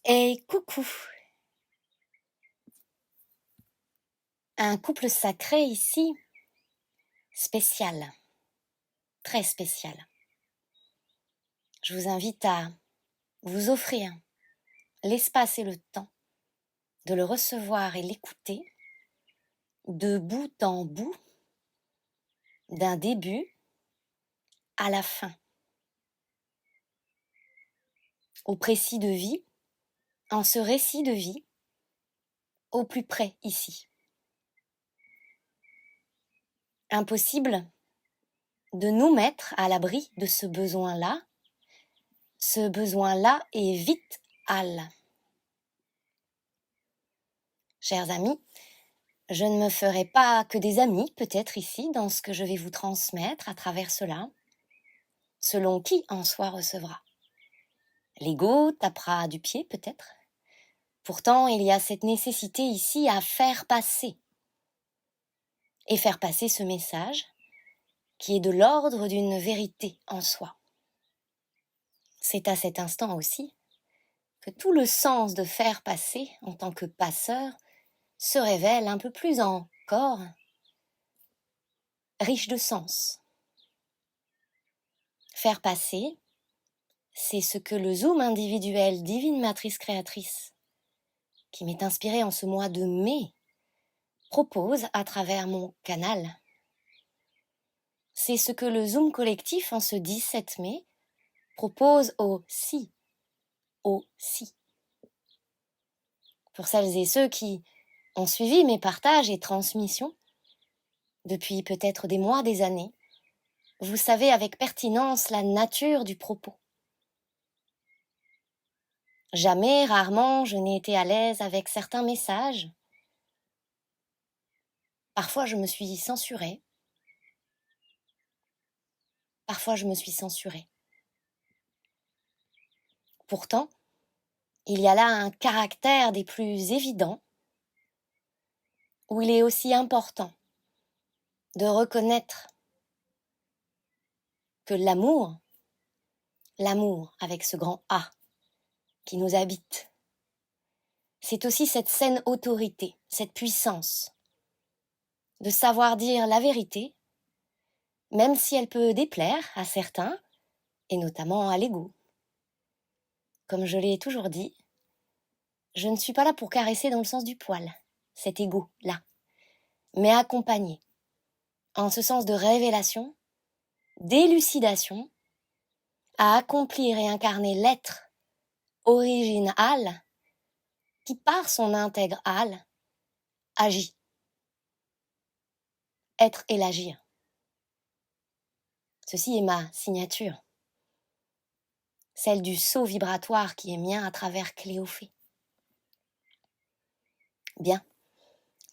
Et coucou, un couple sacré ici, spécial, très spécial. Je vous invite à vous offrir l'espace et le temps de le recevoir et l'écouter de bout en bout, d'un début à la fin, au précis de vie, en ce récit de vie, au plus près ici. Impossible de nous mettre à l'abri de ce besoin-là est vital. Chers amis, je ne me ferai pas que des amis, peut-être ici, dans ce que je vais vous transmettre à travers cela, selon qui en soi recevra. L'ego tapera du pied, peut-être. Pourtant, il y a cette nécessité ici à faire passer. Et faire passer ce message qui est de l'ordre d'une vérité en soi. C'est à cet instant aussi que tout le sens de faire passer en tant que passeur se révèle un peu plus encore riche de sens. Faire passer, c'est ce que le zoom individuel Divine Matrice Créatrice, qui m'est inspiré en ce mois de mai, propose à travers mon canal. C'est ce que le zoom collectif en ce 17 mai propose aussi. Pour celles et ceux qui ont suivi mes partages et transmissions depuis peut-être des mois, des années, vous savez avec pertinence la nature du propos. Jamais, rarement, je n'ai été à l'aise avec certains messages. Parfois, je me suis censurée. Parfois, je me suis censurée. Pourtant, il y a là un caractère des plus évidents où il est aussi important de reconnaître que l'amour avec ce grand A qui nous habite, c'est aussi cette saine autorité, cette puissance de savoir dire la vérité, même si elle peut déplaire à certains, et notamment à l'ego. Comme je l'ai toujours dit, je ne suis pas là pour caresser dans le sens du poil, cet ego-là, mais accompagner, en ce sens de révélation, d'élucidation, à accomplir et incarner l'être original qui, par son intégral, agit. Être et l'agir. Ceci est ma signature, celle du saut vibratoire qui est mien à travers Cléophée. Bien,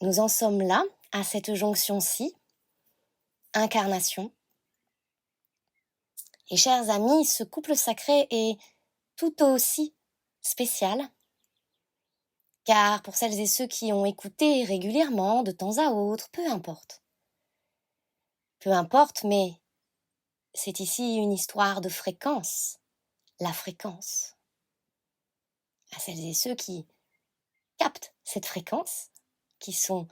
nous en sommes là, à cette jonction-ci, incarnation. Et chers amis, ce couple sacré est tout aussi spécial, car pour celles et ceux qui ont écouté régulièrement, de temps à autre, peu importe. Peu importe, mais c'est ici une histoire de fréquence, la fréquence. À celles et ceux qui captent cette fréquence, qui sont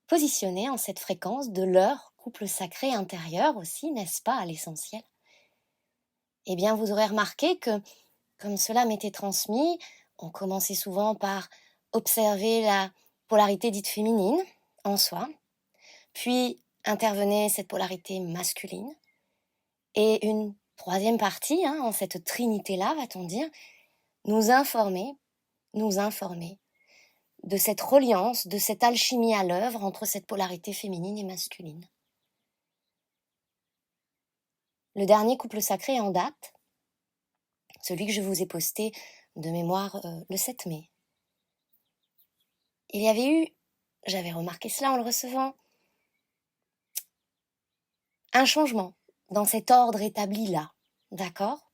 positionnés en cette fréquence de leur couple sacré intérieur aussi, n'est-ce pas, à l'essentiel. Eh bien, vous aurez remarqué que, comme cela m'était transmis, on commençait souvent par observer la polarité dite féminine en soi, puis intervenait cette polarité masculine, et une troisième partie, en cette trinité-là, va-t-on dire, nous informer de cette reliance, de cette alchimie à l'œuvre entre cette polarité féminine et masculine. Le dernier couple sacré en date, celui que je vous ai posté de mémoire le 7 mai, il y avait eu, j'avais remarqué cela en le recevant, un changement dans cet ordre établi-là, d'accord ?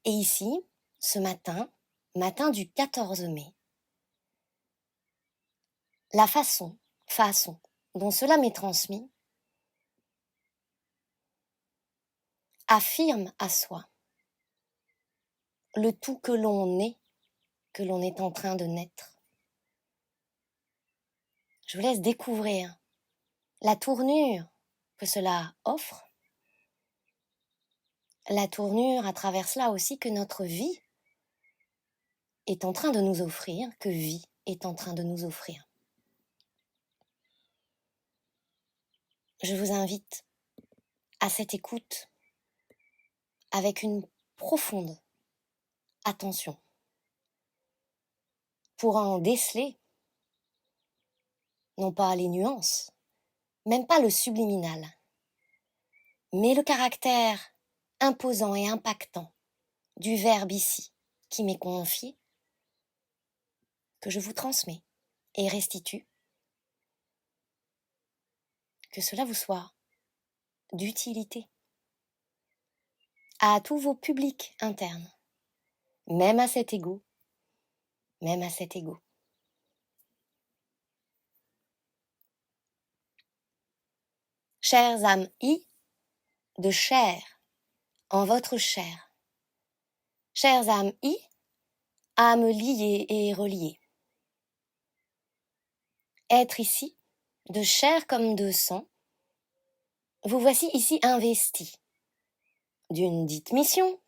Et ici, ce matin du 14 mai, la façon dont cela m'est transmis affirme à soi le tout que l'on est que l'on est en train de naître. Je vous laisse découvrir la tournure que cela offre, la tournure à travers cela aussi que notre vie est en train de nous offrir, que vie est en train de nous offrir. Je vous invite à cette écoute avec une profonde attention pour en déceler, non pas les nuances, même pas le subliminal, mais le caractère imposant et impactant du verbe ici qui m'est confié, que je vous transmets et restitue, que cela vous soit d'utilité à tous vos publics internes, même à cet ego, même à cet ego. Chères âmes de chair, en votre chair. Chères âmes âmes liées et reliées. Être ici, de chair comme de sang, vous voici ici investis d'une dite mission,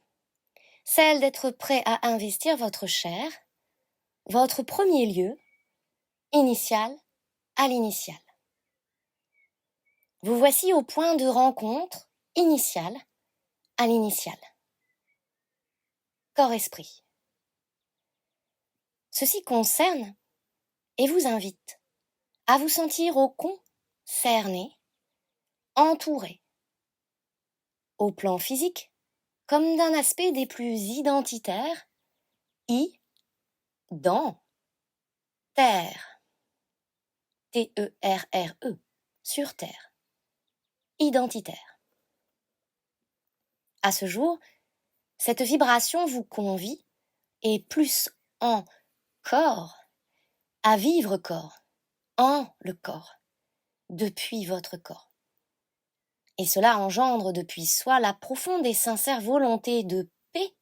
celle d'être prêt à investir votre chair, votre premier lieu, initial à l'initial. Vous voici au point de rencontre initial à l'initial. Corps-esprit. Ceci concerne et vous invite à vous sentir au concerné, entouré, au plan physique, comme d'un aspect des plus identitaires, dans, terre, T-E-R-R-E, sur terre, identitaire. À ce jour, cette vibration vous convie, et plus encore, à vivre corps, en le corps, depuis votre corps. Et cela engendre depuis soi la profonde et sincère volonté de paix,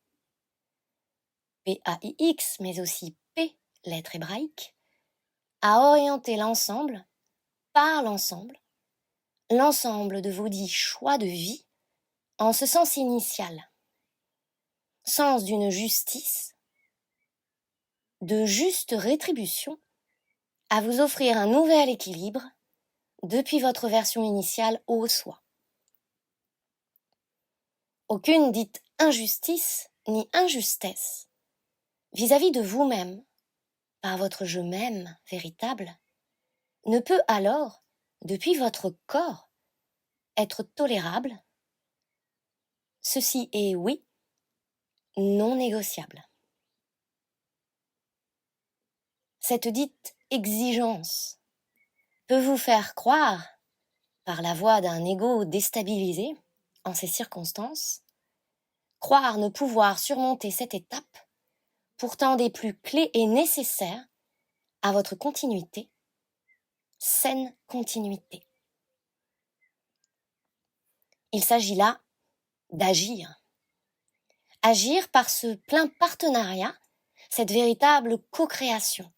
P-A-I-X, mais aussi P, lettre hébraïque, à orienter l'ensemble, par l'ensemble de vos dits choix de vie, en ce sens initial, sens d'une justice, de juste rétribution, à vous offrir un nouvel équilibre depuis votre version initiale au soi. Aucune dite injustice ni injustesse vis-à-vis de vous-même, par votre je m'aime véritable, ne peut alors, depuis votre corps, être tolérable. Ceci est, oui, non négociable. Cette dite exigence peut vous faire croire, par la voix d'un ego déstabilisé en ces circonstances, croire ne pouvoir surmonter cette étape, pourtant des plus clés et nécessaires à votre continuité, saine continuité. Il s'agit là d'agir. Agir par ce plein partenariat, cette véritable co-création.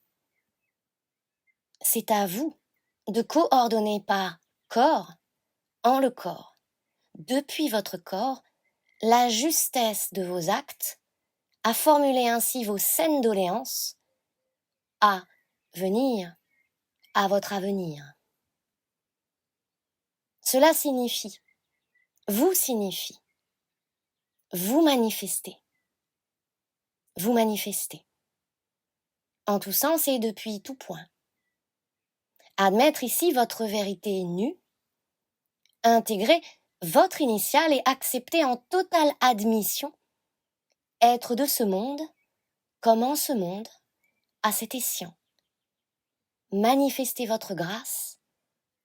C'est à vous de coordonner par corps, en le corps, depuis votre corps, la justesse de vos actes, à formuler ainsi vos saines doléances, à venir à votre avenir. Cela signifie, vous manifestez. Vous manifestez. En tout sens et depuis tout point. Admettre ici votre vérité nue, intégrer votre initiale et accepter en totale admission être de ce monde, comme en ce monde, à cet escient. Manifestez votre grâce,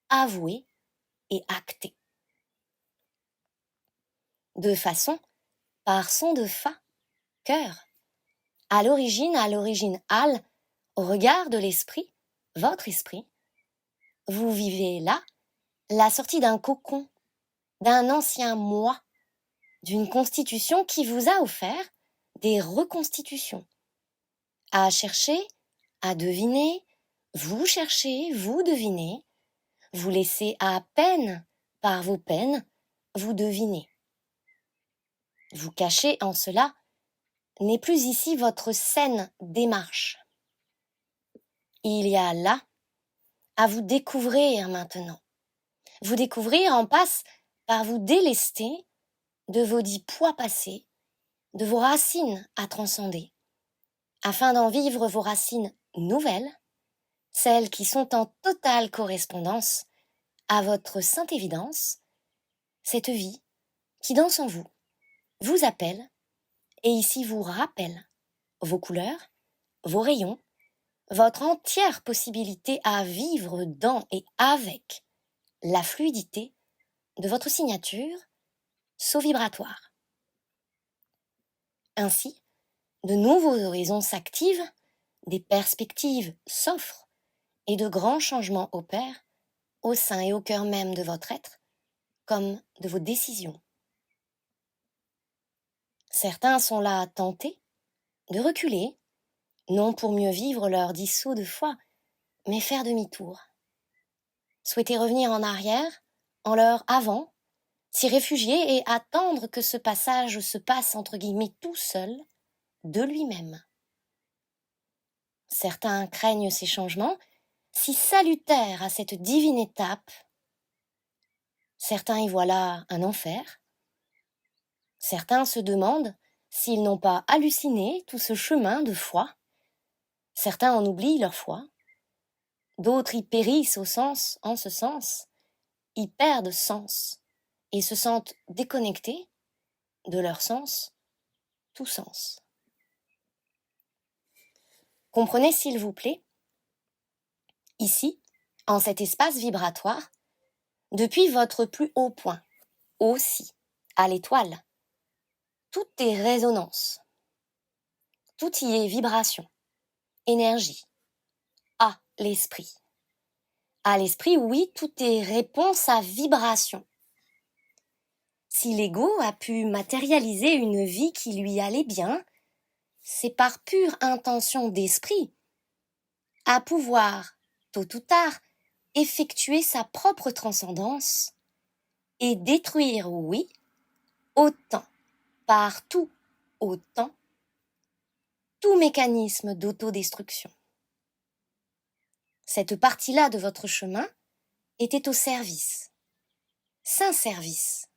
avouez et actez. De façon, par son de fa, cœur, à l'origine al, au regard de l'esprit, votre esprit, vous vivez là la sortie d'un cocon, d'un ancien moi, d'une constitution qui vous a offert des reconstitutions, à chercher, à deviner, vous cherchez, vous devinez, vous laissez à peine par vos peines, vous devinez. Vous cachez en cela n'est plus ici votre saine démarche. Il y a là à vous découvrir maintenant. Vous découvrir en passe par vous délester de vos dits poids passés, de vos racines à transcender, afin d'en vivre vos racines nouvelles, celles qui sont en totale correspondance à votre sainte évidence, cette vie qui danse en vous, vous appelle et ici vous rappelle vos couleurs, vos rayons, votre entière possibilité à vivre dans et avec la fluidité de votre signature vibratoire. Ainsi, de nouveaux horizons s'activent, des perspectives s'offrent et de grands changements opèrent au sein et au cœur même de votre être, comme de vos décisions. Certains sont là tentés de reculer, non pour mieux vivre leur dissous de foi, mais faire demi-tour. Souhaiter revenir en arrière, en leur avant, s'y réfugier et attendre que ce passage se passe entre guillemets tout seul, de lui-même. Certains craignent ces changements, si salutaires à cette divine étape. Certains y voient là un enfer. Certains se demandent s'ils n'ont pas halluciné tout ce chemin de foi. Certains en oublient leur foi. D'autres y périssent en ce sens, y perdent sens et se sentent déconnectés de leur sens, tout sens. Comprenez s'il vous plaît, ici, en cet espace vibratoire, depuis votre plus haut point, aussi, à l'étoile, tout est résonance, tout y est vibration, énergie, à l'esprit. À l'esprit, oui, tout est réponse à vibration. Si l'ego a pu matérialiser une vie qui lui allait bien, c'est par pure intention d'esprit, à pouvoir, tôt ou tard, effectuer sa propre transcendance et détruire, oui, autant, partout, autant, tout mécanisme d'autodestruction. Cette partie-là de votre chemin était au service, saint service,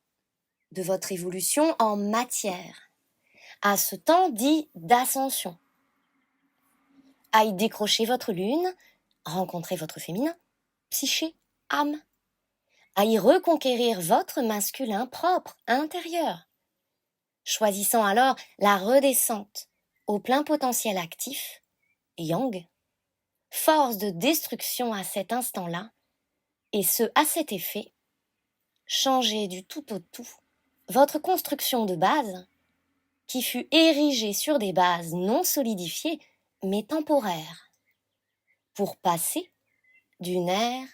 de votre évolution en matière, à ce temps dit d'ascension, à y décrocher votre lune, rencontrer votre féminin, psyché, âme, à y reconquérir votre masculin propre, intérieur, choisissant alors la redescente au plein potentiel actif, yang, force de destruction à cet instant-là, et ce à cet effet, changer du tout au tout votre construction de base, qui fut érigée sur des bases non solidifiées, mais temporaires, pour passer d'une ère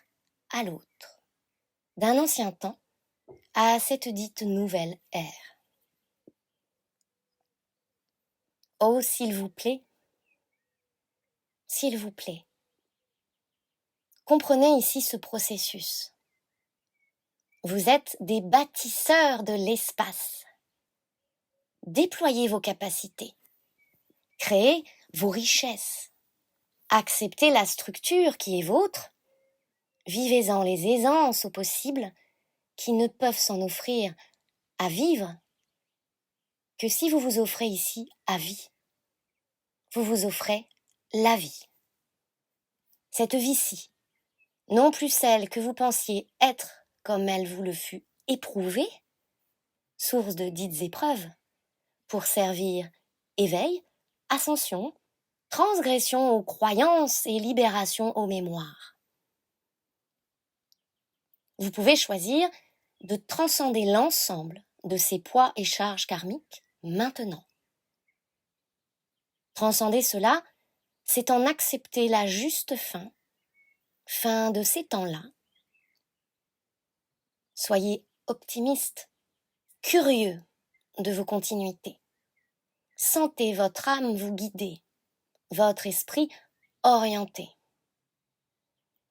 à l'autre, d'un ancien temps à cette dite nouvelle ère. Oh, s'il vous plaît, comprenez ici ce processus. Vous êtes des bâtisseurs de l'espace. Déployez vos capacités. Créez vos richesses. Acceptez la structure qui est vôtre. Vivez-en les aisances au possible qui ne peuvent s'en offrir à vivre que si vous vous offrez ici à vie. Vous vous offrez la vie. Cette vie-ci, non plus celle que vous pensiez être comme elle vous le fut éprouvée, source de dites épreuves, pour servir éveil, ascension, transgression aux croyances et libération aux mémoires. Vous pouvez choisir de transcender l'ensemble de ces poids et charges karmiques maintenant. Transcender cela, c'est en accepter la juste fin de ces temps-là. Soyez optimiste, curieux de vos continuités. Sentez votre âme vous guider, votre esprit orienté.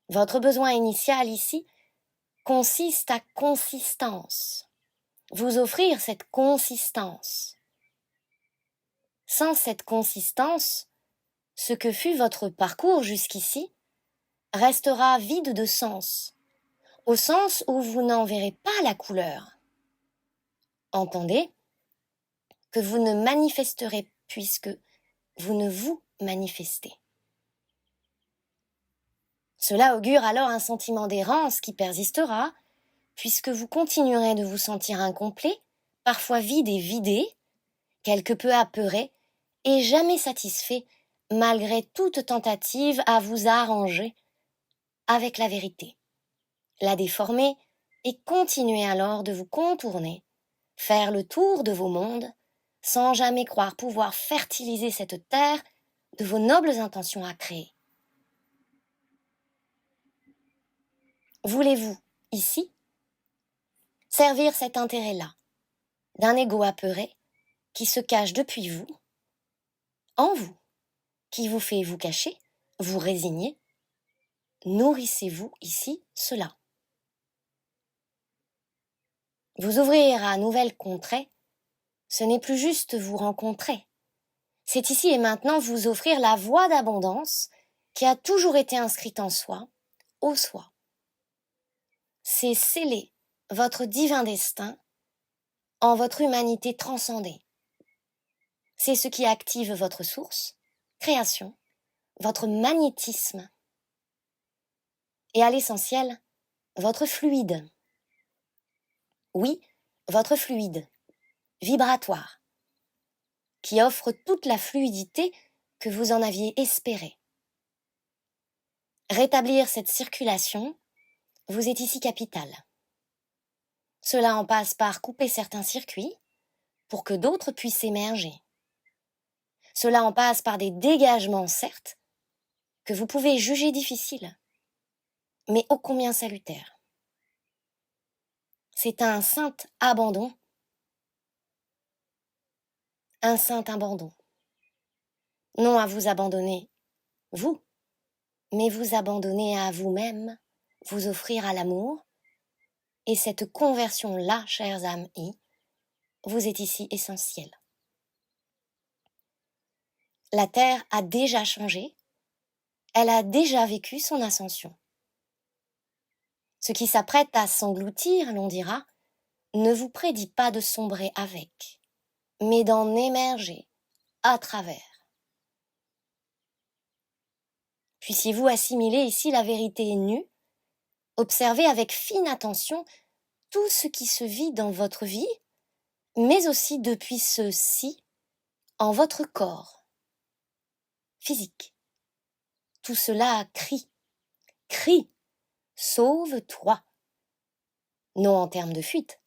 Votre besoin initial ici consiste à consistance. Vous offrir cette consistance. Sans cette consistance, ce que fut votre parcours jusqu'ici restera vide de sens, au sens où vous n'en verrez pas la couleur. Entendez que vous ne manifesterez puisque vous ne vous manifestez. Cela augure alors un sentiment d'errance qui persistera, puisque vous continuerez de vous sentir incomplet, parfois vide et vidé, quelque peu apeuré et jamais satisfait, malgré toute tentative à vous arranger avec la vérité, la déformer et continuer alors de vous contourner, faire le tour de vos mondes, sans jamais croire pouvoir fertiliser cette terre de vos nobles intentions à créer. Voulez-vous, ici, servir cet intérêt-là, d'un ego apeuré qui se cache depuis vous, en vous, qui vous fait vous cacher, vous résigner? Nourrissez-vous ici cela. Vous ouvrir à nouvelles contrées, ce n'est plus juste vous rencontrer. C'est ici et maintenant vous offrir la voie d'abondance qui a toujours été inscrite en soi, au soi. C'est sceller votre divin destin en votre humanité transcendée. C'est ce qui active votre source, création, votre magnétisme et à l'essentiel, votre fluide. Oui, votre fluide, vibratoire, qui offre toute la fluidité que vous en aviez espéré. Rétablir cette circulation vous est ici capital. Cela en passe par couper certains circuits pour que d'autres puissent émerger. Cela en passe par des dégagements, certes, que vous pouvez juger difficiles, mais ô combien salutaires. C'est un saint abandon, un saint abandon. Non à vous abandonner, vous, mais vous abandonner à vous-même, vous offrir à l'amour, et cette conversion-là, chères âmes vous est ici essentielle. La Terre a déjà changé, elle a déjà vécu son ascension. Ce qui s'apprête à s'engloutir, l'on dira, ne vous prédit pas de sombrer avec, mais d'en émerger à travers. Puissiez-vous assimiler ici la vérité nue, observer avec fine attention tout ce qui se vit dans votre vie, mais aussi depuis ceci, en votre corps physique. Tout cela crie, sauve-toi. Non en termes de fuite,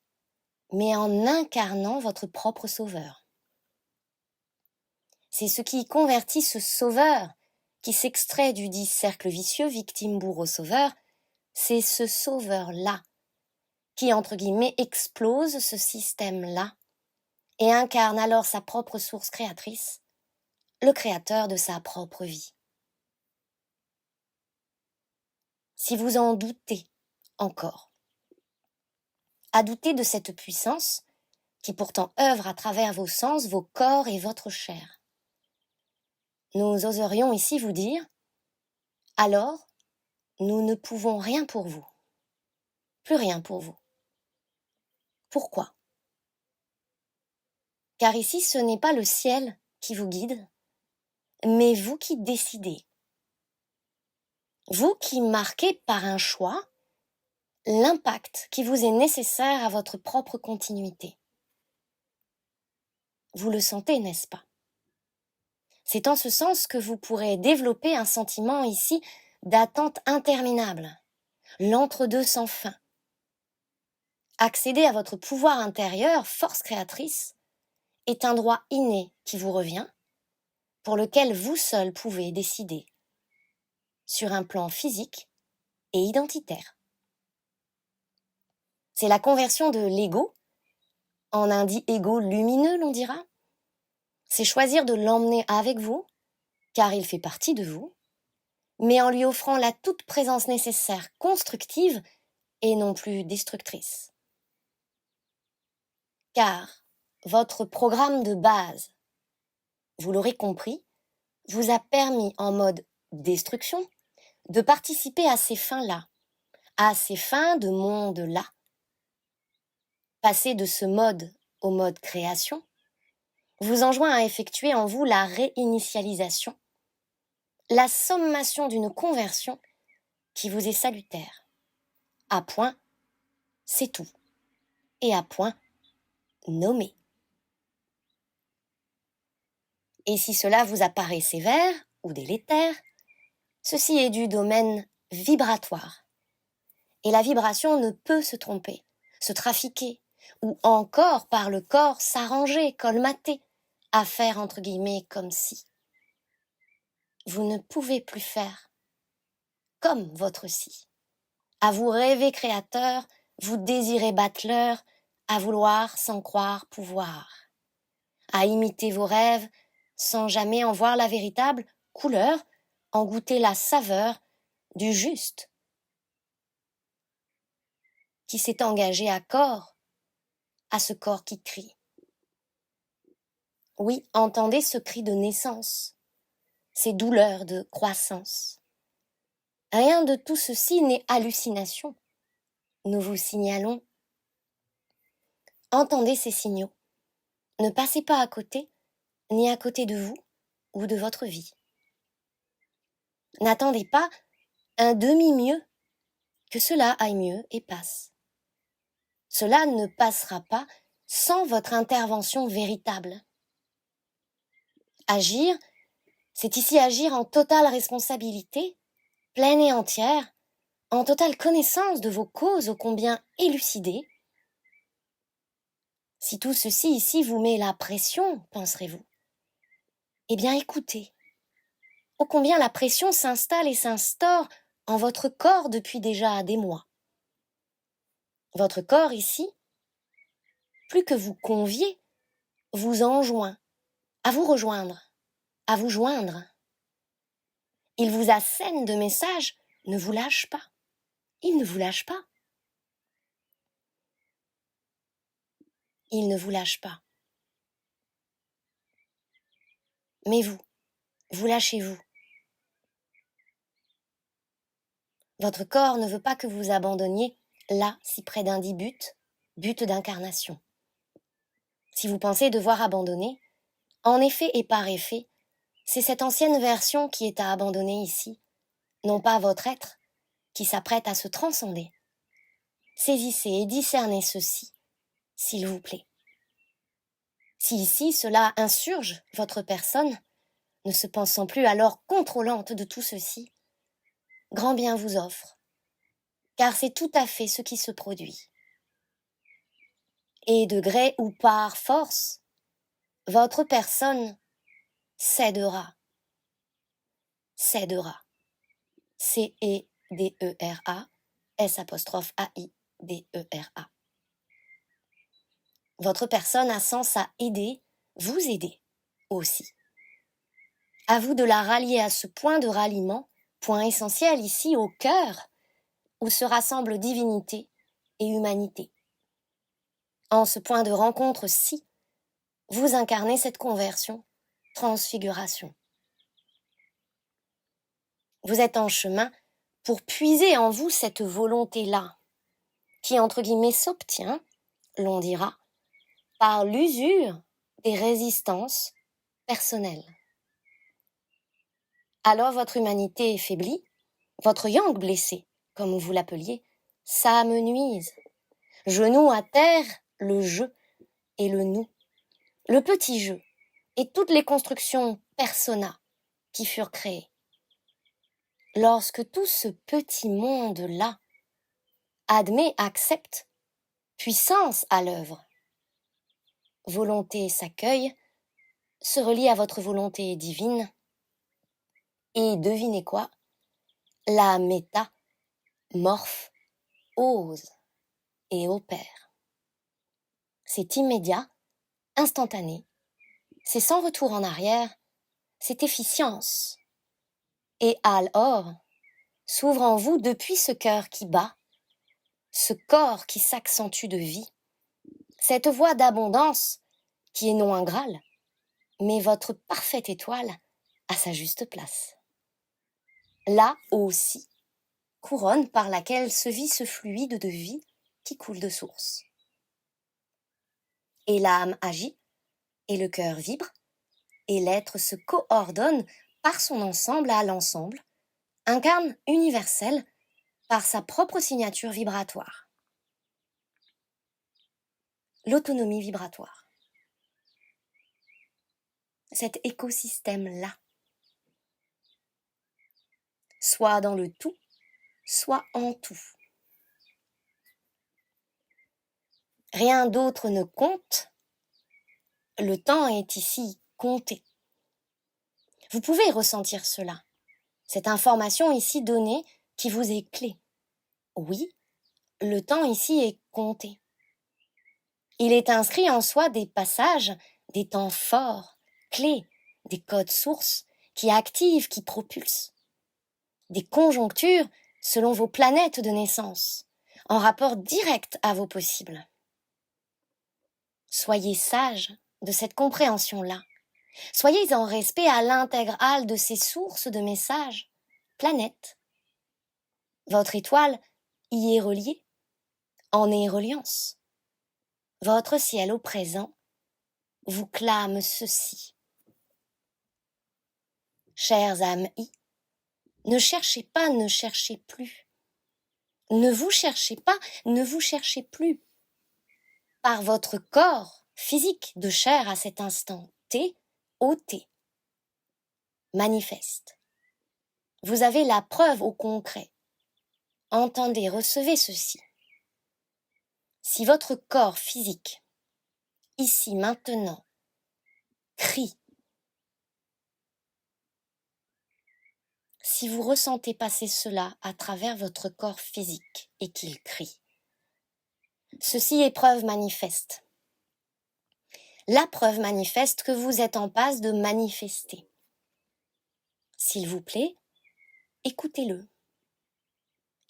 mais en incarnant votre propre sauveur. C'est ce qui convertit ce sauveur, qui s'extrait du dit cercle vicieux, victime, bourreau, sauveur, c'est ce sauveur-là qui, entre guillemets, explose ce système-là et incarne alors sa propre source créatrice, le créateur de sa propre vie. Si vous en doutez encore, à douter de cette puissance qui pourtant œuvre à travers vos sens, vos corps et votre chair, nous oserions ici vous dire, alors, nous ne pouvons rien pour vous, plus rien pour vous. Pourquoi? Car ici, ce n'est pas le ciel qui vous guide, mais vous qui décidez. Vous qui marquez par un choix l'impact qui vous est nécessaire à votre propre continuité. Vous le sentez, n'est-ce pas? C'est en ce sens que vous pourrez développer un sentiment ici d'attente interminable, l'entre-deux sans fin. Accéder à votre pouvoir intérieur, force créatrice, est un droit inné qui vous revient, pour lequel vous seul pouvez décider, sur un plan physique et identitaire. C'est la conversion de l'ego, en un dit ego lumineux, l'on dira. C'est choisir de l'emmener avec vous, car il fait partie de vous, mais en lui offrant la toute présence nécessaire constructive et non plus destructrice. Car votre programme de base, vous l'aurez compris, vous a permis en mode destruction de participer à ces fins-là, à ces fins de monde-là. Passer de ce mode au mode création vous enjoint à effectuer en vous la réinitialisation, la sommation d'une conversion qui vous est salutaire. À point, c'est tout. Et à point, nommé. Et si cela vous apparaît sévère ou délétère, ceci est du domaine vibratoire. Et la vibration ne peut se tromper, se trafiquer, ou encore par le corps s'arranger, colmater, à faire entre guillemets comme si. Vous ne pouvez plus faire comme votre si. À vous rêver créateur, vous désirer battleur, à vouloir sans croire pouvoir. À imiter vos rêves, sans jamais en voir la véritable couleur, en goûter la saveur du juste, qui s'est engagé à corps, à ce corps qui crie. Oui, entendez ce cri de naissance, ces douleurs de croissance. Rien de tout ceci n'est hallucination. Nous vous signalons. Entendez ces signaux. Ne passez pas à côté, ni à côté de vous ou de votre vie. N'attendez pas un demi-mieux, que cela aille mieux et passe. Cela ne passera pas sans votre intervention véritable. Agir, c'est ici agir en totale responsabilité, pleine et entière, en totale connaissance de vos causes ô combien élucidées. Si tout ceci ici vous met la pression, penserez-vous, eh bien écoutez. Ô combien la pression s'installe et s'instaure en votre corps depuis déjà des mois. Votre corps ici, plus que vous convier, vous enjoint à vous rejoindre, à vous joindre. Il vous assène de messages, ne vous lâche pas. Il ne vous lâche pas. Il ne vous lâche pas. Mais vous lâchez-vous. Votre corps ne veut pas que vous abandonniez là, si près d'un dit but d'incarnation. Si vous pensez devoir abandonner, en effet et par effet, c'est cette ancienne version qui est à abandonner ici, non pas votre être, qui s'apprête à se transcender. Saisissez et discernez ceci, s'il vous plaît. Si ici cela insurge votre personne, ne se pensant plus alors contrôlante de tout ceci, grand bien vous offre, car c'est tout à fait ce qui se produit. Et de gré ou par force, votre personne cédera. Cédera. C-E-D-E-R-A, S'-A-I-D-E-R-A. Votre personne a sens à aider, vous aider aussi. À vous de la rallier à ce point de ralliement, point essentiel ici au cœur, où se rassemblent divinité et humanité. En ce point de rencontre-ci, vous incarnez cette conversion, transfiguration. Vous êtes en chemin pour puiser en vous cette volonté-là, qui entre guillemets s'obtient, l'on dira, par l'usure des résistances personnelles. Alors votre humanité est faiblie, votre yang blessé, comme vous l'appeliez, s'amenuise. Genou à terre, le je et le nous, le petit je et toutes les constructions persona qui furent créées. Lorsque tout ce petit monde-là admet, accepte, puissance à l'œuvre, volonté s'accueille, se relie à votre volonté divine, et devinez quoi? La méta morphe, ose et opère. C'est immédiat, instantané, c'est sans retour en arrière, cette efficience. Et alors s'ouvre en vous depuis ce cœur qui bat, ce corps qui s'accentue de vie, cette voie d'abondance qui est non un Graal, mais votre parfaite étoile à sa juste place. Là aussi, couronne par laquelle se vit ce fluide de vie qui coule de source. Et l'âme agit, et le cœur vibre, et l'être se coordonne par son ensemble à l'ensemble, incarne universel par sa propre signature vibratoire. L'autonomie vibratoire. Cet écosystème-là, soit dans le tout, soit en tout. Rien d'autre ne compte, le temps est ici compté. Vous pouvez ressentir cela, cette information ici donnée qui vous est clé. Oui, le temps ici est compté. Il est inscrit en soi des passages, des temps forts, clés, des codes sources qui activent, qui propulsent. Des conjonctures selon vos planètes de naissance, en rapport direct à vos possibles. Soyez sages de cette compréhension-là. Soyez en respect à l'intégrale de ces sources de messages, planètes. Votre étoile y est reliée, en est reliance. Votre ciel au présent vous clame ceci. Chers âmes ne cherchez pas, ne cherchez plus. Ne vous cherchez pas, ne vous cherchez plus. Par votre corps physique de chair à cet instant T, OT, manifeste. Vous avez la preuve au concret. Entendez, recevez ceci. Si votre corps physique, ici, maintenant, crie, si vous ressentez passer cela à travers votre corps physique et qu'il crie, ceci est preuve manifeste. La preuve manifeste que vous êtes en passe de manifester. S'il vous plaît, écoutez-le.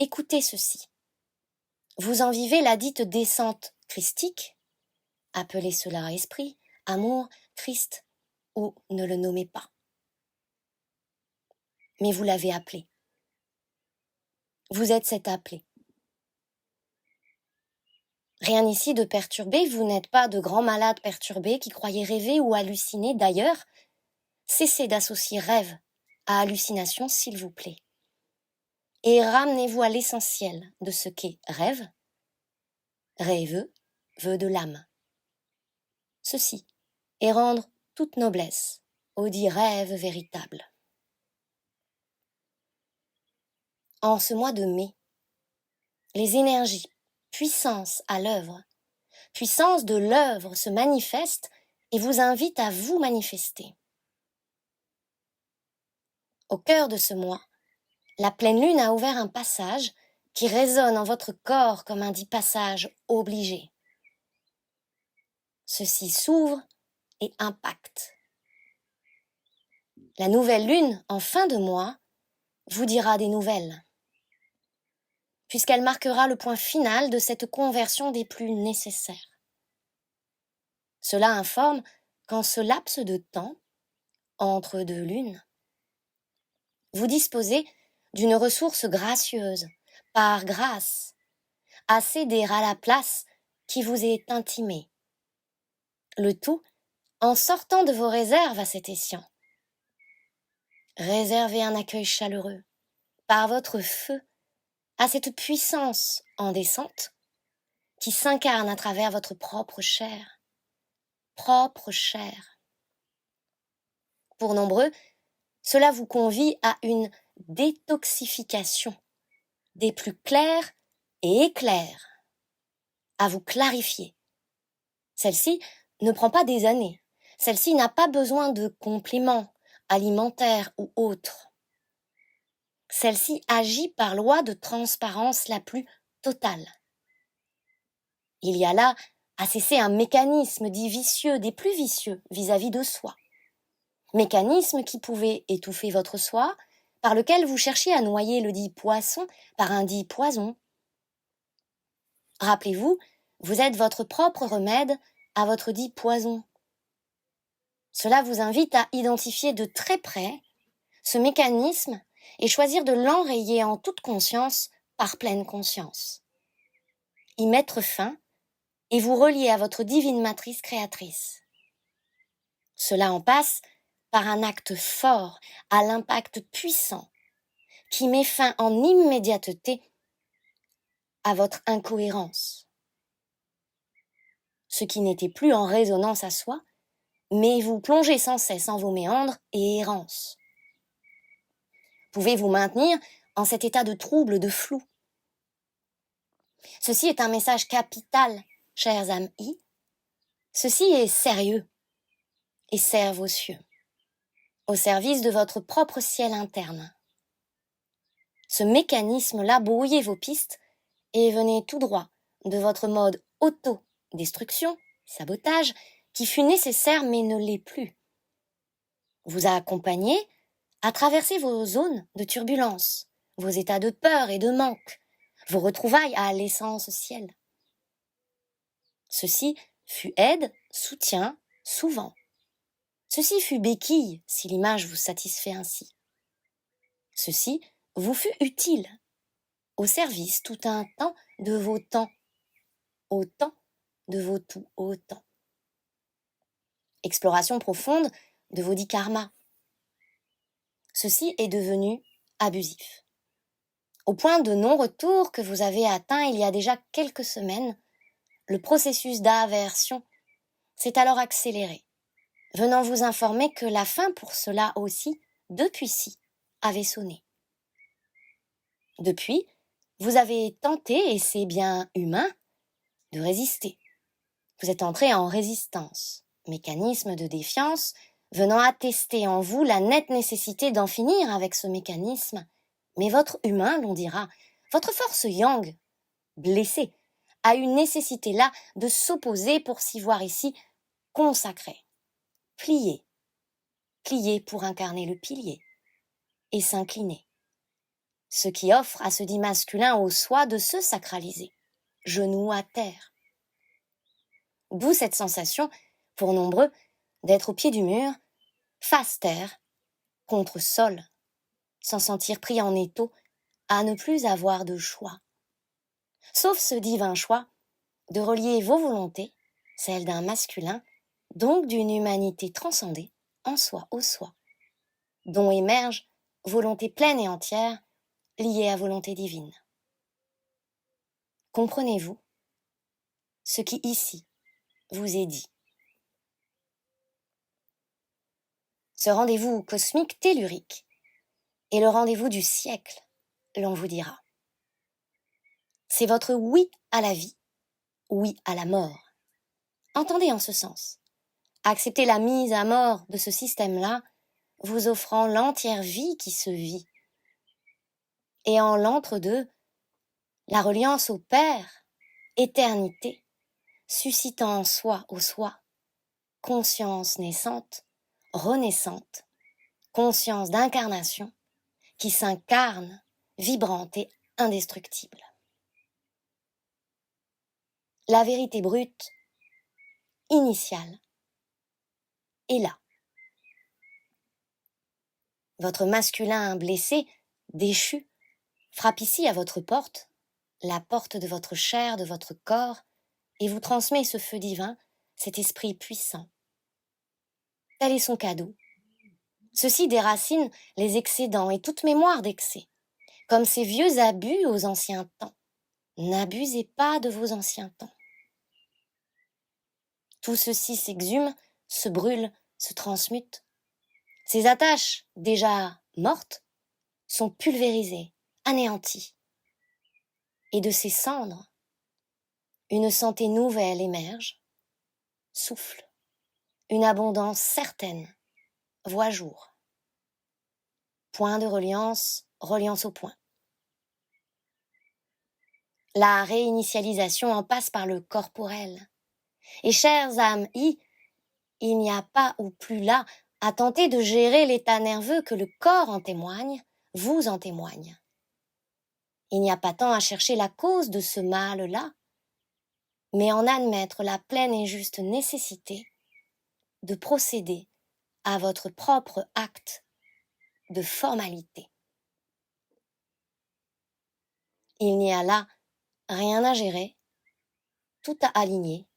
Écoutez ceci. Vous en vivez la dite descente christique, appelez cela esprit, amour, Christ, ou ne le nommez pas. Mais vous l'avez appelé. Vous êtes cet appelé. Rien ici de perturbé, vous n'êtes pas de grands malades perturbés qui croyaient rêver ou halluciner. D'ailleurs, cessez d'associer rêve à hallucination, s'il vous plaît. Et ramenez-vous à l'essentiel de ce qu'est rêve. Rêveux, vœu de l'âme. Ceci est rendre toute noblesse au dit rêve véritable. En ce mois de mai, les énergies, puissance à l'œuvre, puissance de l'œuvre se manifestent et vous invitent à vous manifester. Au cœur de ce mois, la pleine lune a ouvert un passage qui résonne en votre corps comme un dit passage obligé. Ceci s'ouvre et impacte. La nouvelle lune, en fin de mois, vous dira des nouvelles, puisqu'elle marquera le point final de cette conversion des plus nécessaires. Cela informe qu'en ce laps de temps, entre deux lunes, vous disposez d'une ressource gracieuse, par grâce, à céder à la place qui vous est intimée. Le tout en sortant de vos réserves à cet escient. Réservez un accueil chaleureux, par votre feu, à cette puissance en descente qui s'incarne à travers votre propre chair. Propre chair. Pour nombreux, cela vous convie à une détoxification des plus clairs et éclairs, à vous clarifier. Celle-ci ne prend pas des années. Celle-ci n'a pas besoin de compléments alimentaires ou autres. Celle-ci agit par loi de transparence la plus totale. Il y a là à cesser un mécanisme dit vicieux, des plus vicieux vis-à-vis de soi. mécanisme qui pouvait étouffer votre soi, par lequel vous cherchiez à noyer le dit poisson par un dit poison. Rappelez-vous, vous êtes votre propre remède à votre dit poison. Cela vous invite à identifier de très près ce mécanisme et choisir de l'enrayer en toute conscience par pleine conscience. Y mettre fin et vous relier à votre divine matrice créatrice. Cela en passe par un acte fort, à l'impact puissant, qui met fin en immédiateté à votre incohérence. Ce qui n'était plus en résonance à soi, mais vous plongez sans cesse en vos méandres et errances. Pouvez-vous maintenir en cet état de trouble, de flou. Ceci est un message capital, chers âmes I. Ceci est sérieux et sert vos cieux, au service de votre propre ciel interne. Ce mécanisme-là, brouillez vos pistes et venez tout droit de votre mode auto-destruction, sabotage, qui fut nécessaire mais ne l'est plus. Vous a accompagné à traverser vos zones de turbulence, vos états de peur et de manque, vos retrouvailles à l'essence ciel. Ceci fut aide, soutien, souvent. Ceci fut béquille, si l'image vous satisfait ainsi. Ceci vous fut utile, au service tout un temps de vos temps, autant de vos tout autant. Exploration profonde de vos dits karmas. Ceci est devenu abusif. Au point de non-retour que vous avez atteint il y a déjà quelques semaines, le processus d'aversion s'est alors accéléré, venant vous informer que la fin pour cela aussi, depuis-ci, avait sonné. Depuis, vous avez tenté, et c'est bien humain, de résister. Vous êtes entré en résistance, mécanisme de défiance, venant attester en vous la nette nécessité d'en finir avec ce mécanisme. Mais votre humain, l'on dira, votre force yang, blessée, a une nécessité là de s'opposer pour s'y voir ici consacré, plié, plié pour incarner le pilier, et s'incliner. Ce qui offre à ce dit masculin au soi de se sacraliser, genou à terre. D'où cette sensation, pour nombreux, d'être au pied du mur, face terre, contre sol, sans sentir pris en étau, à ne plus avoir de choix. Sauf ce divin choix de relier vos volontés, celles d'un masculin, donc d'une humanité transcendée, en soi au soi, dont émerge volonté pleine et entière, liée à volonté divine. Comprenez-vous ce qui ici vous est dit? Ce rendez-vous cosmique tellurique est le rendez-vous du siècle, l'on vous dira. C'est votre oui à la vie, oui à la mort. Entendez en ce sens. Acceptez la mise à mort de ce système-là, vous offrant l'entière vie qui se vit. Et en l'entre-deux, la reliance au Père, éternité, suscitant en soi au soi, conscience naissante, renaissante, conscience d'incarnation, qui s'incarne, vibrante et indestructible. La vérité brute, initiale, est là. Votre masculin blessé, déchu, frappe ici à votre porte, la porte de votre chair, de votre corps, et vous transmet ce feu divin, cet esprit puissant. Tel est son cadeau. Ceci déracine les excédents et toute mémoire d'excès, comme ces vieux abus aux anciens temps. N'abusez pas de vos anciens temps. Tout ceci s'exhume, se brûle, se transmute. Ces attaches, déjà mortes, sont pulvérisées, anéanties. Et de ces cendres, une santé nouvelle émerge, souffle, une abondance certaine, voit jour. Point de reliance, reliance au point. La réinitialisation en passe par le corporel. Et chères âmes I, il n'y a pas ou plus là à tenter de gérer l'état nerveux que le corps en témoigne, vous en témoigne. Il n'y a pas tant à chercher la cause de ce mal-là, mais en admettre la pleine et juste nécessité de procéder à votre propre acte de formalité. Il n'y a là rien à gérer, tout à aligner,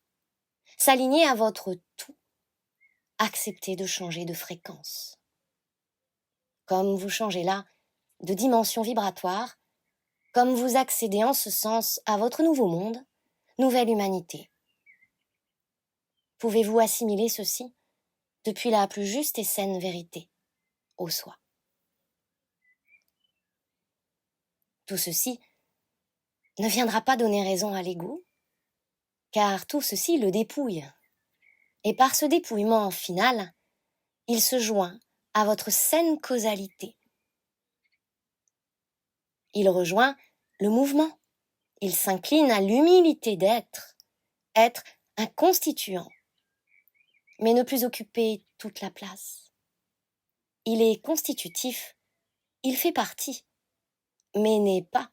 s'aligner à votre tout, accepter de changer de fréquence. Comme vous changez là de dimension vibratoire, comme vous accédez en ce sens à votre nouveau monde, nouvelle humanité. Pouvez-vous assimiler ceci depuis la plus juste et saine vérité, au soi? Tout ceci ne viendra pas donner raison à l'ego, car tout ceci le dépouille. Et par ce dépouillement final, il se joint à votre saine causalité. Il rejoint le mouvement. Il s'incline à l'humilité d'être, être un constituant, mais ne plus occuper toute la place. Il est constitutif, il fait partie, mais n'est pas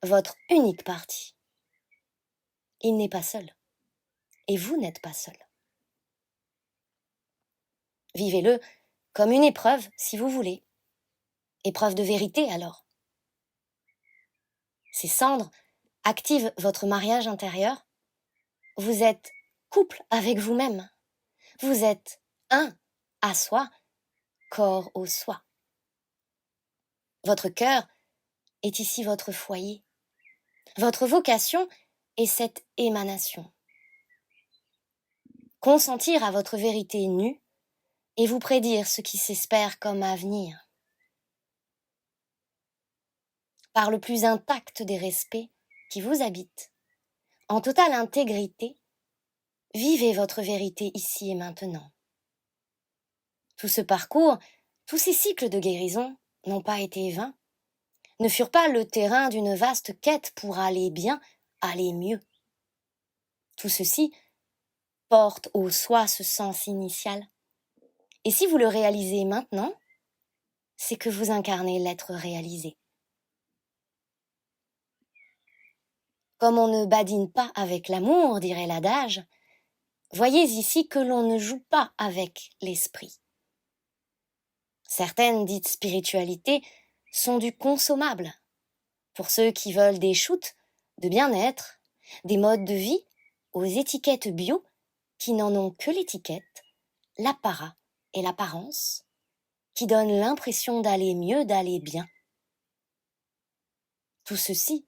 votre unique partie. Il n'est pas seul, et vous n'êtes pas seul. Vivez-le comme une épreuve, si vous voulez. Épreuve de vérité, alors. Ces cendres activent votre mariage intérieur. Vous êtes couple avec vous-même. Vous êtes un à soi, corps au soi. Votre cœur est ici votre foyer. Votre vocation est cette émanation. Consentir à votre vérité nue et vous prédire ce qui s'espère comme avenir. Par le plus intact des respects qui vous habitent, en totale intégrité, vivez votre vérité ici et maintenant. Tout ce parcours, tous ces cycles de guérison n'ont pas été vains, ne furent pas le terrain d'une vaste quête pour aller bien, aller mieux. Tout ceci porte au soi ce sens initial. Et si vous le réalisez maintenant, c'est que vous incarnez l'être réalisé. Comme on ne badine pas avec l'amour, dirait l'adage, voyez ici que l'on ne joue pas avec l'esprit. Certaines dites spiritualités sont du consommable. Pour ceux qui veulent des shoots de bien-être, des modes de vie aux étiquettes bio qui n'en ont que l'étiquette, l'apparat et l'apparence, qui donnent l'impression d'aller mieux, d'aller bien. Tout ceci,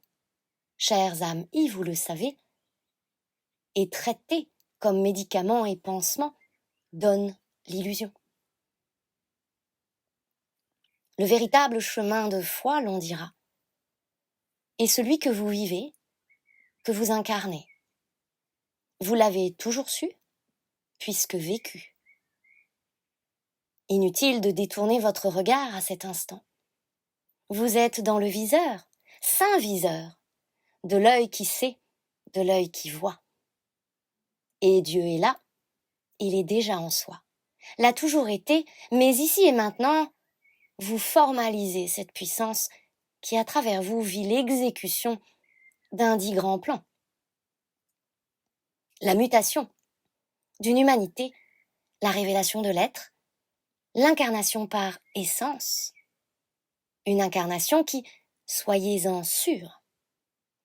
chères âmes, vous le savez, est traité comme médicament et pansement, donne l'illusion. Le véritable chemin de foi, l'on dira, est celui que vous vivez, que vous incarnez. Vous l'avez toujours su, puisque vécu. Inutile de détourner votre regard à cet instant. Vous êtes dans le viseur, saint viseur, de l'œil qui sait, de l'œil qui voit. Et Dieu est là, il est déjà en soi, l'a toujours été, mais ici et maintenant, vous formalisez cette puissance qui, à travers vous, vit l'exécution d'un dit grand plan. La mutation d'une humanité, la révélation de l'être, l'incarnation par essence, une incarnation qui, soyez-en sûrs,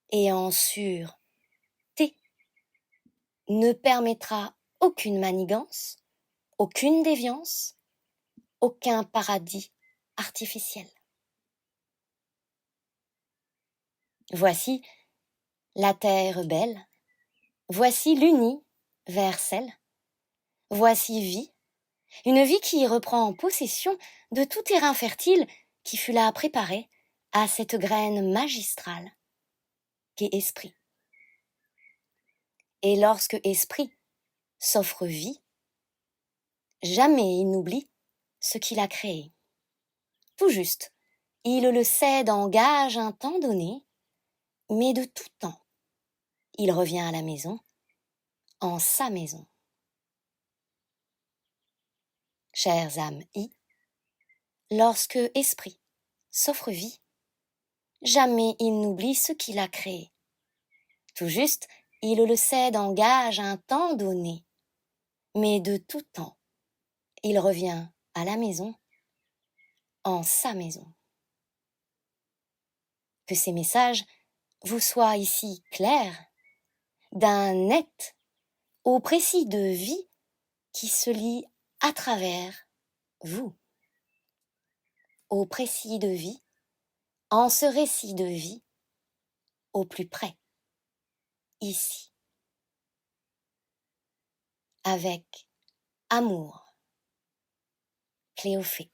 et en sûreté, ne permettra aucune manigance, aucune déviance, aucun paradis artificiel. Voici la terre belle, voici l'universel, voici vie, une vie qui reprend possession de tout terrain fertile qui fut là préparé à cette graine magistrale qu'est esprit. Et lorsque esprit s'offre vie, jamais il n'oublie ce qu'il a créé. Tout juste, il le cède en gage un temps donné, mais de tout temps, il revient à la maison, en sa maison. chères âmes lorsque esprit s'offre vie, jamais il n'oublie ce qu'il a créé. Tout juste, il le cède en gage un temps donné, mais de tout temps, il revient à la maison, en sa maison. Que ces messages vous soient ici clairs, d'un net au précis de vie qui se lie à travers vous. Au précis de vie, en ce récit de vie, au plus près, ici. Avec amour, Cléophée.